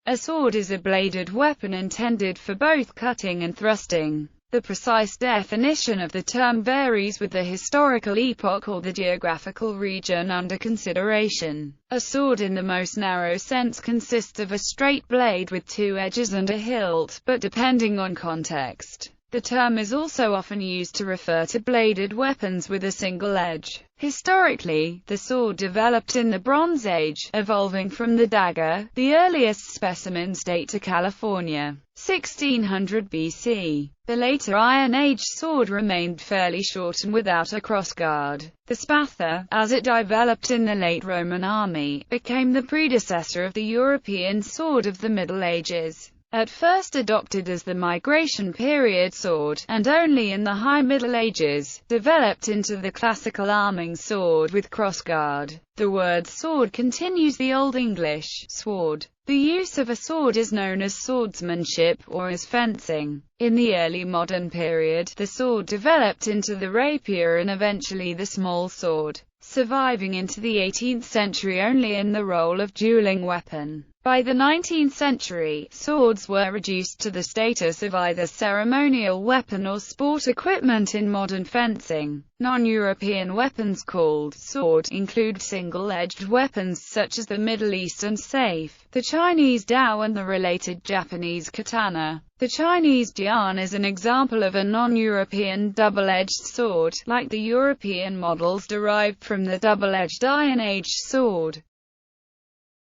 A sword is a bladed weapon intended for both cutting and thrusting. The precise definition of the term varies with the historical epoch or the geographical region under consideration. A sword in the most narrow sense consists of a straight blade with two edges and a hilt, but depending on context, the term is also often used to refer to bladed weapons with a single edge. Historically, the sword developed in the Bronze Age, evolving from the dagger. The earliest specimens date to California, 1600 BC. The later Iron Age sword remained fairly short and without a crossguard. The spatha, as it developed in the late Roman army, became the predecessor of the European sword of the Middle Ages. At first adopted as the migration period sword, and only in the High Middle Ages, developed into the classical arming sword with crossguard. The word sword continues the Old English sword. The use of a sword is known as swordsmanship, or as fencing. In the early modern period, the sword developed into the rapier and eventually the small sword, surviving into the 18th century only in the role of dueling weapon. By the 19th century, swords were reduced to the status of either ceremonial weapon or sport equipment in modern fencing. Non-European weapons called sword include single-edged weapons such as the Middle Eastern safe, the Chinese dao and the related Japanese katana. The Chinese jian is an example of a non-European double-edged sword, like the European models derived from the double-edged Iron Age sword.